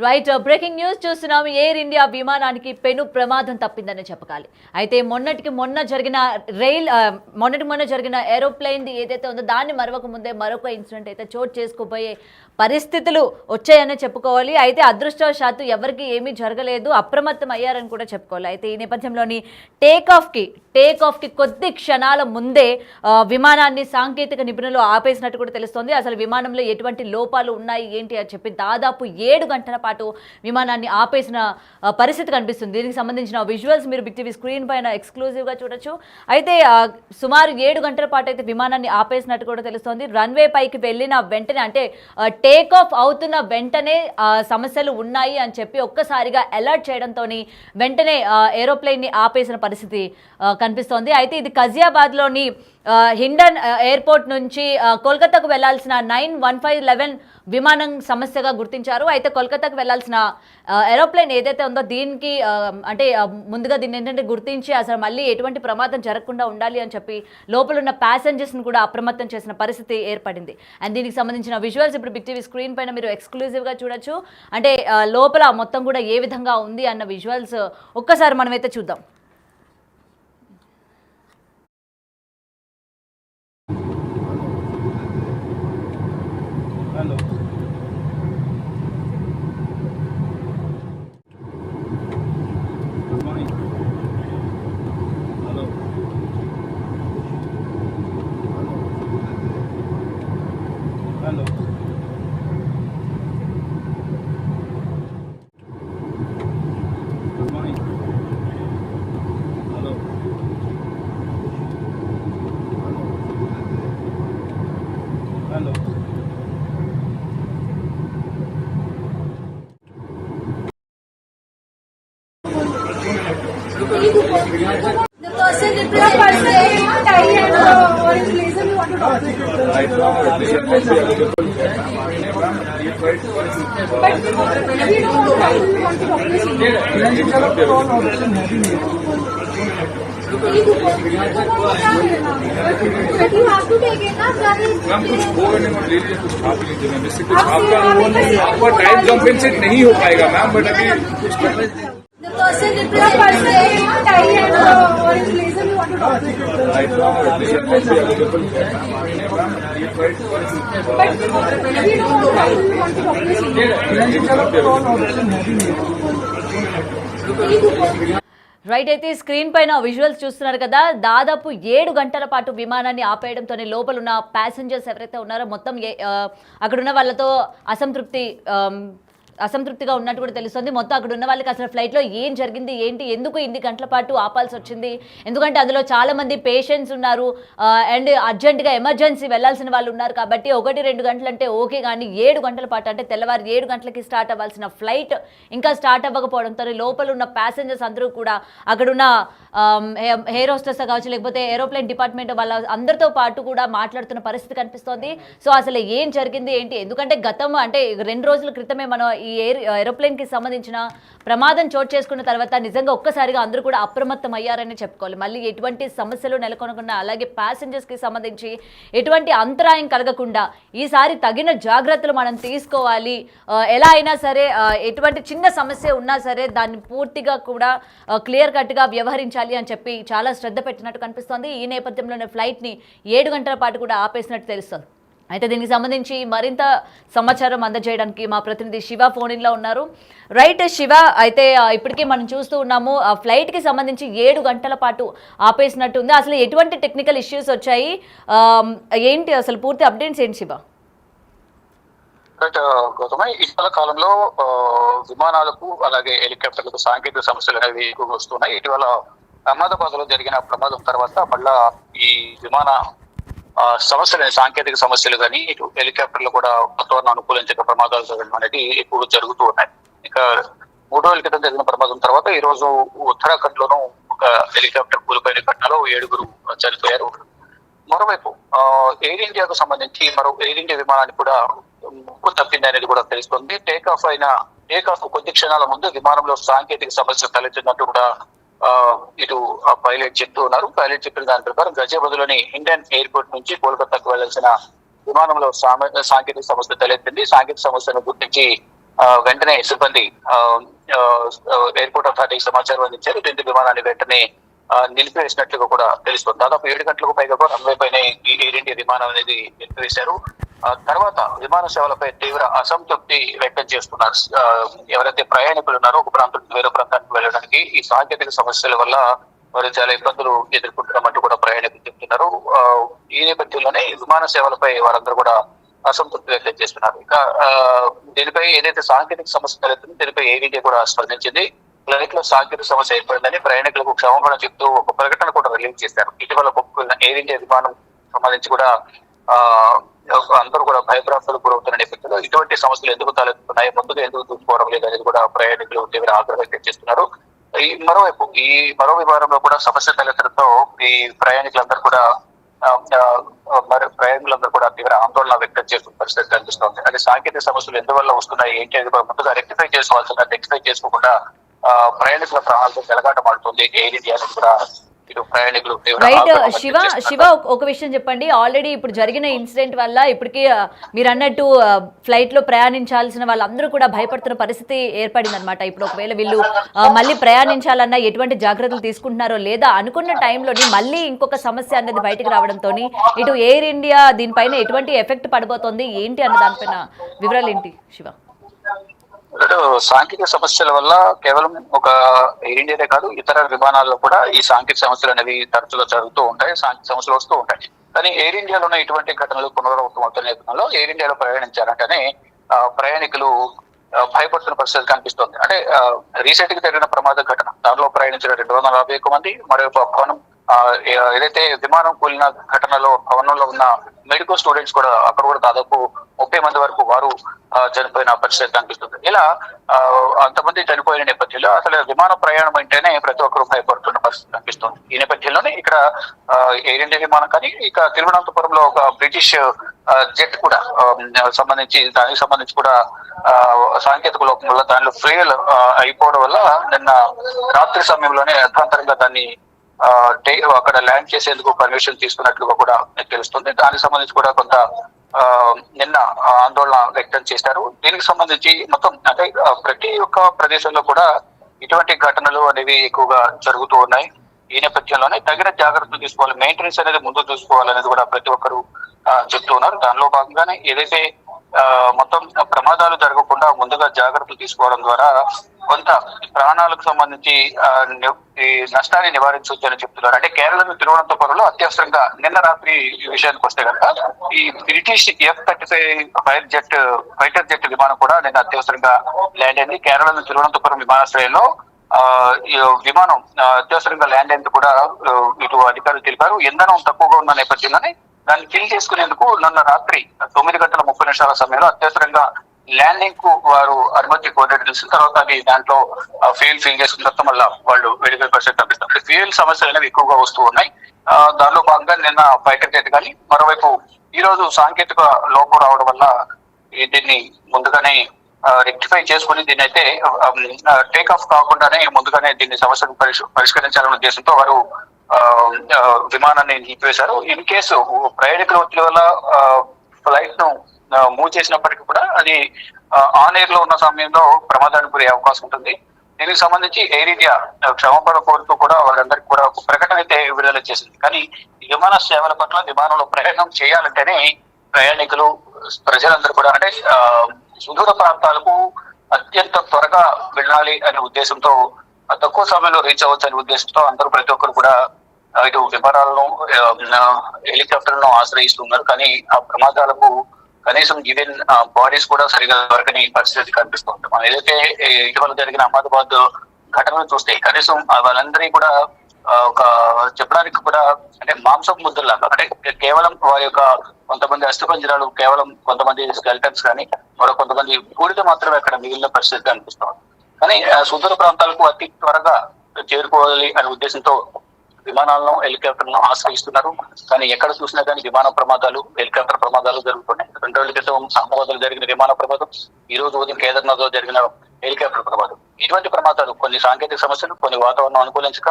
Right breaking news చూస్తున్నాం. Air India విమానానికి పెను ప్రమాదం తప్పిందని చెప్పాలి. అయితే మొన్న జరిగిన ఏరోప్లేన్ ఏదైతే ఉందో దాన్ని మరొక ముందే మరొక ఇన్సిడెంట్ అయితే చోటు చేసుకోబోయే పరిస్థితులు వచ్చాయని చెప్పుకోవాలి. అయితే అదృష్టవశాత్తు ఎవరికి ఏమీ జరగలేదు, అప్రమత్తం అయ్యారని కూడా చెప్పుకోవాలి. అయితే ఈ నేపథ్యంలోని టేక్ ఆఫ్ కి కొద్ది క్షణాల ముందే విమానాన్ని సాంకేతిక నిపుణులు ఆపేసినట్టు కూడా తెలుస్తోంది. అసలు విమానంలో ఎటువంటి లోపాలు ఉన్నాయి ఏంటి అని చెప్పి దాదాపు 7 గంటల పాటు విమానాన్ని ఆపేసిన పరిస్థితి కనిపిస్తుంది. దీనికి సంబంధించిన విజువల్స్ మీరు బిగ్ టీవీ స్క్రీన్ పైన ఎక్స్క్లూజివ్గా చూడొచ్చు. అయితే సుమారు 7 గంటల పాటు అయితే విమానాన్ని ఆపేసినట్టు కూడా తెలుస్తోంది. రన్వే పైకి వెళ్ళిన వెంటనే అంటే టేక్ ఆఫ్ అవుతున్న వెంటనే సమస్యలు ఉన్నాయి అని చెప్పి ఒక్కసారిగా అలర్ట్ చేయడంతో వెంటనే ఏరోప్లేన్ని ఆపేసిన పరిస్థితి కనిపిస్తోంది. అయితే ఇది కజియాబాద్లోని హిండన్ ఎయిర్పోర్ట్ నుంచి కోల్కతాకు వెళ్లాల్సిన 91511 విమానం సమస్యగా గుర్తించారు. అయితే కోల్కతాకు వెళ్లాల్సిన ఏరోప్లేన్ ఏదైతే ఉందో దీనికి అంటే ముందుగా దీన్ని ఏంటంటే గుర్తించి అసలు మళ్ళీ ఎటువంటి ప్రమాదం జరగకుండా ఉండాలి అని చెప్పి లోపల ఉన్న ప్యాసింజర్స్ని కూడా అప్రమత్తం చేసిన పరిస్థితి ఏర్పడింది. అండ్ దీనికి సంబంధించిన విజువల్స్ ఇప్పుడు బిగ్ టీవీ స్క్రీన్ పైన మీరు ఎక్స్క్లూజివ్గా చూడొచ్చు. అంటే లోపల మొత్తం కూడా ఏ విధంగా ఉంది అన్న విజువల్స్ ఒక్కసారి మనమైతే చూద్దాం. Hello. Good morning. Hello. Hello. Good morning. Hello. Hello. The person representing tie and orange blazer we want to talk to you. Right now, this is available. But we don't want to talk to you. But you have to take it, na? Ma'am कुछ बोलने में ले लीजिए, कुछ आप लीजिए ma'am, इससे कुछ आपका टाइम कॉम्पेंसेट नहीं हो पाएगा मैम, बट अभी कुछ करना The person representing tie and orange blazer we want to talk to you. right now, this is available. But we don't want to talk to you. Right. అయితే screen పైన visuals చూస్తున్నారు కదా, దాదాపు 7 గంటల పాటు విమానాన్ని ఆపేయడంతోనే లోపల ఉన్న ప్యాసింజర్స్ ఎవరైతే ఉన్నారో మొత్తం అక్కడున్న వాళ్ళతో అసంతృప్తిగా ఉన్నట్టు కూడా తెలుస్తుంది. మొత్తం అక్కడ ఉన్న వాళ్ళకి అసలు ఫ్లైట్లో ఏం జరిగింది ఏంటి, ఎందుకు ఇన్ని గంటల పాటు ఆపాల్సి వచ్చింది, ఎందుకంటే అందులో చాలామంది పేషెంట్స్ ఉన్నారు అండ్ అర్జెంటుగా ఎమర్జెన్సీ వెళ్లాల్సిన వాళ్ళు ఉన్నారు. కాబట్టి 1-2 గంటలు అంటే ఓకే, కానీ 7 గంటల పాటు అంటే తెల్లవారు 7 గంటలకి స్టార్ట్ అవ్వాల్సిన ఫ్లైట్ ఇంకా స్టార్ట్ అవ్వకపోవడంతో లోపల ఉన్న ప్యాసింజర్స్ అందరూ కూడా అక్కడున్న ఎయిర్ హోస్టెస్ కావచ్చు, లేకపోతే ఏరోప్లేన్ డిపార్ట్మెంట్ వాళ్ళ అందరితో పాటు కూడా మాట్లాడుతున్న పరిస్థితి కనిపిస్తోంది. సో అసలు ఏం జరిగింది ఏంటి, ఎందుకంటే గతం అంటే 2 రోజుల క్రితమే మనం ఈ ఏరోప్లేన్కి సంబంధించిన ప్రమాదం చోటు చేసుకున్న తర్వాత నిజంగా ఒక్కసారిగా అందరూ కూడా అప్రమత్తం అయ్యారని చెప్పుకోవాలి. మళ్ళీ ఎటువంటి సమస్యలు నెలకొనకుండా, అలాగే ప్యాసింజర్స్కి సంబంధించి ఎటువంటి అంతరాయం కలగకుండా ఈసారి తగిన జాగ్రత్తలు మనం తీసుకోవాలి. ఎలా అయినా సరే ఎటువంటి చిన్న సమస్య ఉన్నా సరే దాన్ని పూర్తిగా కూడా క్లియర్ కట్గా వ్యవహరించాలి అని చెప్పి చాలా శ్రద్ధ పెట్టినట్టు కనిపిస్తోంది. ఈ నేపథ్యంలోనే ఫ్లైట్ని 7 గంటల పాటు కూడా ఆపేసినట్టు తెలుస్తుంది. అయితే దీనికి సంబంధించి మరింత సమాచారం అందజేయడానికి మా ప్రతినిధి శివ ఫోన్ ఇన్లో ఉన్నారు. రైట్ శివ, అయితే ఇప్పటికే మనం చూస్తూ ఉన్నాము ఫ్లైట్కి సంబంధించి 7 గంటల పాటు ఆపేసినట్టు ఉంది. అసలు ఎటువంటి టెక్నికల్ ఇష్యూస్ వచ్చాయి ఏంటి, అసలు పూర్తి అప్డేట్స్ ఏంటి శివ? గౌతమ, ఇటీవల కాలంలో విమానాలకు అలాగే హెలికాప్టర్లకు సాంకేతిక సమస్యలు అనేవి ఎక్కువగా వస్తున్నాయి. ఇటీవల అహ్మదాబాద్ లో జరిగిన ప్రమాదం తర్వాత మళ్ళా ఈ విమాన సమస్యలు, సాంకేతిక సమస్యలు కానీ ఇటు హెలికాప్టర్లు కూడా వాతావరణం అనుకూలించక ప్రమాదాలు జరగడం అనేది ఎక్కువగా జరుగుతూ ఉన్నాయి. ఇక 3 రోజుల క్రితం జరిగిన ప్రమాదం తర్వాత ఈ రోజు ఉత్తరాఖండ్ లోనూ ఒక హెలికాప్టర్ కూలిపోయిన ఘటనలో 7 చనిపోయారు. మరోవైపు ఎయిర్ ఇండియాకు సంబంధించి మరో ఎయిర్ ఇండియా విమానాన్ని కూడా ముప్పు తప్పింది అనేది కూడా తెలుస్తుంది. టేక్ ఆఫ్ కొద్ది క్షణాల ముందు విమానంలో సాంకేతిక సమస్య తలెత్తినట్టు కూడా ఇటు పైలట్ చెప్తూ ఉన్నారు. పైలట్ చెప్పిన దాని ప్రకారం గజియాబాద్లోని ఇండియన్ ఎయిర్పోర్ట్ నుంచి కోల్కతాకు వెళ్లాల్సిన విమానంలో సాంకేతిక సమస్య తలెత్తింది. సాంకేతిక సమస్యను గుర్తించి వెంటనే సిబ్బంది ఎయిర్పోర్ట్ అథారిటీకి సమాచారం అందించారు. దీంతో విమానాన్ని వెంటనే నిలిపివేసినట్లుగా కూడా తెలుస్తుంది. దాదాపు 7 గంటలకు పైగా కూడా రన్వే పైన ఈ ఎయిర్ ఇండియా విమానం అనేది నిలిపివేశారు. తర్వాత విమాన సేవలపై తీవ్ర అసంతృప్తి వ్యక్తం చేస్తున్నారు. ఎవరైతే ప్రయాణికులు ఉన్నారో ఒక ప్రాంతం నుంచి వేరే ప్రాంతానికి వెళ్ళడానికి ఈ సాంకేతిక సమస్యల వల్ల వారు చాలా ఇబ్బందులు ఎదుర్కొంటున్నామంటూ కూడా ప్రయాణికులు చెప్తున్నారు. ఈ నేపథ్యంలోనే విమాన సేవలపై వారందరూ కూడా అసంతృప్తి వ్యక్తం చేస్తున్నారు. ఇక దీనిపై ఏదైతే సాంకేతిక సమస్య తలెత్తుందో దీనిపై ఎయిర్ ఇండియా కూడా స్పందించింది. ఫ్లైట్ లో సాంకేతిక సమస్య ఏర్పడిందని ప్రయాణికులకు క్షమాపణ చెప్తూ ఒక ప్రకటన కూడా రిలీజ్ చేశారు. ఇటీవల కుప్పకూలిన ఎయిర్ ఇండియా విమానం సంబంధించి కూడా అందరూ కూడా భయభ్రాంతులకు గురవుతున్న నేపథ్యంలో ఇటువంటి సమస్యలు ఎందుకు తలెత్తుతున్నాయి, ముందుగా ఎందుకు చూసుకోవడం లేదు అనేది కూడా ప్రయాణికులు తీవ్ర ఆగ్రహం వ్యక్తం చేస్తున్నారు. మరోవైపు మరో విమానంలో కూడా సమస్య తలెత్తడంతో ఈ ప్రయాణికులందరూ కూడా తీవ్ర ఆందోళన వ్యక్తం చేస్తున్న పరిస్థితి కనిపిస్తోంది. అది సాంకేతిక సమస్యలు ఎందువల్ల వస్తున్నాయి ఏంటి అనేది కూడా ముందుగా రెక్టిఫై చేసుకోకుండా ప్రయాణికుల ప్రాణాలతో చెలగాటమాడుతుంది ఎయిర్ ఇండియా కూడా ఇటు ప్రయాణికులు రైట్. శివ ఒక విషయం చెప్పండి. ఆల్రెడీ ఇప్పుడు జరిగిన ఇన్సిడెంట్ వల్ల ఇప్పటికీ మీరు అన్నట్టు ఫ్లైట్ లో ప్రయాణించాల్సిన వాళ్ళందరూ కూడా భయపడుతున్న పరిస్థితి ఏర్పడింది అనమాట. ఇప్పుడు ఒకవేళ వీళ్ళు మళ్ళీ ప్రయాణించాలన్నా ఎటువంటి జాగ్రత్తలు తీసుకుంటున్నారో లేదా అనుకున్న టైంలోని మళ్ళీ ఇంకొక సమస్య అనేది బయటకు రావడంతో ఇటు ఎయిర్ ఇండియా దీనిపైన ఎటువంటి ఎఫెక్ట్ పడబోతోంది ఏంటి అన్న దానిపైన వివరాలు ఏంటి శివ? సాంకేతిక సమస్యల వల్ల కేవలం ఒక ఎయిర్ ఇండియానే కాదు ఇతర విమానాల్లో కూడా ఈ సాంకేతిక సమస్యలు అనేవి తరచుగా జరుగుతూ ఉంటాయి, సాంకేతిక సమస్యలు వస్తూ ఉంటాయి. కానీ ఎయిర్ ఇండియాలోనే ఇటువంటి ఘటనలు పునరావృతమవుతున్న నేపథ్యంలో ఎయిర్ ఇండియాలో ప్రయాణించారంటేనే ప్రయాణికులు భయపడుతున్న పరిస్థితి కనిపిస్తోంది. అంటే రీసెంట్ గా జరిగిన ప్రమాద ఘటన దానిలో ప్రయాణించిన 241 మంది, మరొక భవనం ఏదైతే విమానం కూలిన ఘటనలో భవనంలో ఉన్న మెడికల్ స్టూడెంట్స్ కూడా అక్కడ కూడా దాదాపు 30 మంది వరకు వారు చనిపోయిన పరిస్థితి కనిపిస్తుంది. ఇలా అంతమంది చనిపోయిన నేపథ్యంలో అసలు విమాన ప్రయాణం అంటేనే ప్రతి ఒక్కరు భయపడుతున్న పరిస్థితి కనిపిస్తుంది. ఈ నేపథ్యంలోనే ఇక్కడ ఎయిర్ ఇండియా విమానం కానీ ఇక తిరువనంతపురంలో ఒక బ్రిటిష్ జెట్ కూడా దానికి సంబంధించి కూడా సాంకేతిక లోపం వల్ల దానిలో ఫ్యూయల్ అయిపోవడం వల్ల నిన్న రాత్రి సమయంలోనే అర్థాంతరంగా దాన్ని అక్కడ ల్యాండ్ చేసేందుకు పర్మిషన్ తీసుకున్నట్లుగా కూడా తెలుస్తుంది. దానికి సంబంధించి కూడా కొంత నిన్న ఆందోళన వ్యక్తం చేశారు. దీనికి సంబంధించి మొత్తం అంటే ప్రతి ఒక్క ప్రదేశంలో కూడా ఇటువంటి ఘటనలు అనేవి ఎక్కువగా జరుగుతూ ఉన్నాయి. ఈ నేపథ్యంలోనే తగిన జాగ్రత్తలు తీసుకోవాలి, మెయింటెనెన్స్ అనేది ముందు చూసుకోవాలనేది కూడా ప్రతి ఒక్కరు చెప్తూ ఉన్నారు. దానిలో భాగంగానే ఏదైతే మొత్తం ప్రమాదాలు జరగకుండా ముందుగా జాగ్రత్తలు తీసుకోవడం ద్వారా కొంత ప్రాణాలకు సంబంధించి ఈ నష్టాన్ని నివారించవచ్చు అని చెప్తున్నారు. అంటే కేరళ తిరువనంతపురంలో అత్యవసరంగా నిన్న రాత్రి ఈ విషయానికి వస్తే కనుక ఈ బ్రిటిష్ F-35 ఫైటర్ జెట్ విమానం కూడా నిన్న అత్యవసరంగా ల్యాండ్ అయింది. కేరళ తిరువనంతపురం విమానాశ్రయంలో విమానం అత్యవసరంగా ల్యాండ్ అయింది కూడా ఇటు అధికారులు తెలిపారు. ఇంధనం తక్కువగా ఉన్న నేపథ్యంలోనే దాన్ని ఫిల్ చేసుకునేందుకు నిన్న రాత్రి 9:30 సమయంలో అత్యవసరంగా ల్యాండింగ్ కు వారు అనుమతి కోరినట్టు తెలిసిన తర్వాత అది దాంట్లో ఫ్యూయల్ ఫిల్ చేసుకున్న తర్వాత మళ్ళీ వాళ్ళు వెడిపోయే పరిస్థితి కనిపిస్తారు. ఫ్యూయల్ సమస్యలు అనేవి ఎక్కువగా వస్తూ ఉన్నాయి. దానిలో భాగంగా నిన్న ఫైటర్ జెట్ కానీ మరోవైపు ఈ రోజు సాంకేతిక లోపం రావడం వల్ల దీన్ని ముందుగానే రెక్టిఫై చేసుకుని దీన్ని అయితే టేక్ ఆఫ్ కాకుండానే ముందుగానే దీన్ని సమస్యను పరిష్కరించాలనే ఉద్దేశంతో వారు విమానాన్ని నిలిపివేశారు. ఇన్ కేసు ప్రయాణికుల ఒత్తిడి వల్ల ఫ్లైట్ ను మూవ్ చేసినప్పటికీ కూడా అది ఆన్ ఎయిర్ లో ఉన్న సమయంలో ప్రమాదానికి గురయ్యే అవకాశం ఉంటుంది. దీనికి సంబంధించి ఎయిర్ ఇండియా క్షమాపణ కోరుతూ కూడా వాళ్ళందరికీ కూడా ఒక ప్రకటన అయితే విడుదల చేసింది. కానీ విమాన సేవల పట్ల విమానంలో ప్రయాణం చేయాలంటేనే ప్రయాణికులు ప్రజలందరూ కూడా అంటే సుదూర ప్రాంతాలకు అత్యంత త్వరగా వెళ్ళాలి అనే ఉద్దేశంతో తక్కువ సమయంలో రీచ్ అవ్వచ్చు అనే ఉద్దేశంతో అందరూ ప్రతి ఒక్కరు కూడా ఇటు విమానాలను హెలికాప్టర్లను ఆశ్రయిస్తున్నారు. కానీ ఆ ప్రమాదాలకు కనీసం ఈవెన్ బాడీస్ కూడా సరిగా దొరకని పరిస్థితి కనిపిస్తుంది. మనం ఏదైతే ఇటీవల జరిగిన అహ్మదాబాద్ ఘటనలు చూస్తే కనీసం వాళ్ళందరినీ కూడా ఒక చెప్పడానికి కూడా అంటే మాంసం ముద్దలాగా అంటే కేవలం వారి యొక్క కొంతమంది అస్థిపంజరాలు కేవలం కొంతమంది స్కెల్టన్స్ కానీ మరో కొంతమంది బూడిద మాత్రమే అక్కడ మిగిలిన పరిస్థితి కనిపిస్తుంది. కానీ సుదూర ప్రాంతాలకు అతి త్వరగా చేరుకోవాలి అనే ఉద్దేశంతో విమానాలను హెలికాప్టర్లను ఆశ్రయిస్తున్నారు. కానీ ఎక్కడ చూసినా కానీ విమాన ప్రమాదాలు హెలికాప్టర్ ప్రమాదాలు జరుగుతున్నాయి. 2 రోజుల క్రితం అహ్మదాబాద్ జరిగిన విమాన ప్రమాదం, ఈ రోజు ఉదయం కేదార్నాథ్ లో జరిగిన హెలికాప్టర్ ప్రమాదం. ఇటువంటి ప్రమాదాలు కొన్ని సాంకేతిక సమస్యలు, కొన్ని వాతావరణం అనుకూలించక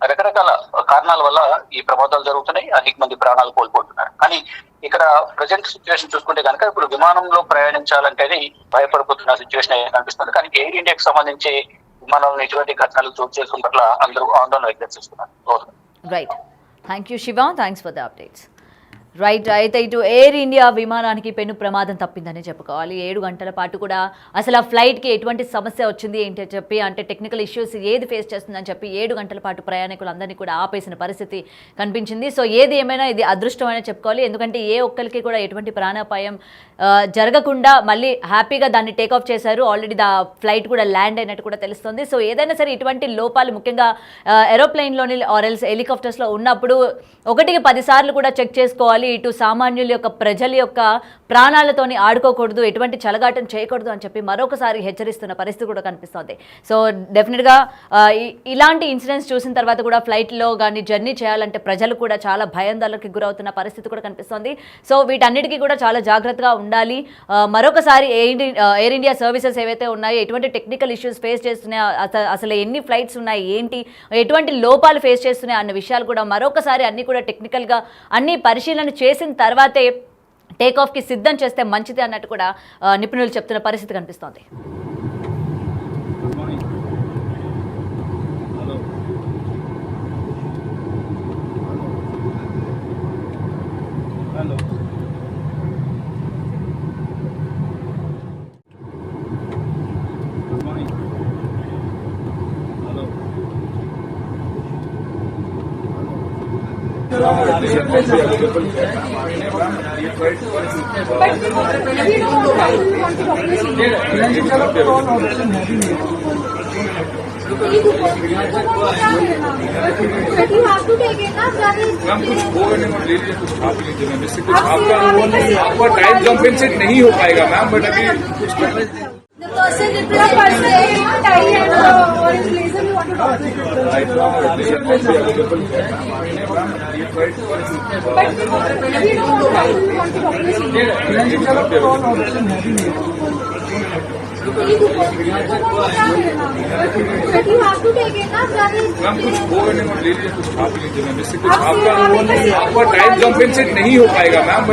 రకరకాల కారణాల వల్ల ఈ ప్రమాదాలు జరుగుతున్నాయి. అనేక మంది ప్రాణాలు కోల్పోతున్నారు. కానీ ఇక్కడ ప్రజెంట్ సిచ్యువేషన్ చూసుకుంటే కనుక ఇప్పుడు విమానంలో ప్రయాణించాలంటే భయపడిపోతున్న సిచ్యువేషన్ కనిపిస్తుంది. కానీ ఎయిర్ ఇండియాకి సంబంధించి విమానంలో ఎటువంటి ఘటనలు చోటు చేసుకోవడం పట్ల అందరూ ఆందోళన వ్యక్తం చేస్తున్నారు. Right, thank you Shiva, thanks for the updates. Right, అయితే ఇటు ఎయిర్ ఇండియా విమానానికి పెను ప్రమాదం తప్పిందని చెప్పుకోవాలి. 7 గంటల పాటు కూడా అసలు ఆ ఫ్లైట్కి ఎటువంటి సమస్య వచ్చింది ఏంటి చెప్పి, అంటే టెక్నికల్ ఇష్యూస్ ఏది ఫేస్ చేస్తుందని చెప్పి 7 గంటల పాటు ప్రయాణికులందరినీ కూడా ఆపేసిన పరిస్థితి కనిపించింది. సో ఏది ఏమైనా ఇది అదృష్టమని చెప్పుకోవాలి. ఎందుకంటే ఏ ఒక్కరికి కూడా ఎటువంటి ప్రాణాపాయం జరగకుండా మళ్ళీ హ్యాపీగా దాన్ని టేకాఫ్ చేశారు. ఆల్రెడీ ఫ్లైట్ కూడా ల్యాండ్ అయినట్టు కూడా తెలుస్తుంది. సో ఏదైనా సరే ఇటువంటి లోపాలు ముఖ్యంగా ఏరోప్లెయిన్లోని ఆర్ఎల్స్ హెలికాప్టర్స్లో ఉన్నప్పుడు 1కి 10 సార్లు కూడా చెక్ చేసుకోవాలి. ఇటు సామాన్యుల యొక్క ప్రజల యొక్క ప్రాణాలతోని ఆడుకోకూడదు, ఎటువంటి చలగాటం చేయకూడదు అని చెప్పి మరొకసారి హెచ్చరిస్తున్న పరిస్థితి కూడా కనిపిస్తుంది. సో డెఫినెట్గా ఇలాంటి ఇన్సిడెంట్స్ చూసిన తర్వాత కూడా ఫ్లైట్లో కానీ జర్నీ చేయాలంటే ప్రజలు కూడా చాలా భయాందోళనకి గురవుతున్న పరిస్థితి కూడా కనిపిస్తుంది. సో వీటన్నిటికీ కూడా చాలా జాగ్రత్తగా ఉండాలి. మరొకసారి ఎయిర్ ఇండియా సర్వీసెస్ ఏవైతే ఉన్నాయో ఎటువంటి టెక్నికల్ ఇష్యూస్ ఫేస్ చేస్తున్నాయో, అసలు ఎన్ని ఫ్లైట్స్ ఉన్నాయి, ఏంటి, ఎటువంటి లోపాలు ఫేస్ చేస్తున్నాయి అన్న విషయాలు కూడా మరొకసారి అన్ని కూడా టెక్నికల్గా అన్ని పరిశీలన చేసిన తర్వాతే టేకాఫ్కి సిద్ధం చేస్తే మంచిది అన్నట్టు కూడా నిపుణులు చెప్తున్న పరిస్థితి కనిపిస్తోంది. But we don't want to talk But you have to take it, na? Ma'am कुछ होगा नहीं, मैं ले लीजिए, कुछ खा पी लीजिए मैम, इससे कुछ आपका टाइम कॉम्पेंसेट नहीं हो पाएगा मैम, बट अभी कुछ करना The person representing tie and orange blazer, you want to talk But we don't want to talk But you have to take it, na? Ma'am कुछ होगा नहीं, मैं ले लीजिए, कुछ खा पी लीजिए मैम, इससे कुछ आपका टाइम कॉम्पेंसेट नहीं हो पाएगा मैम, बट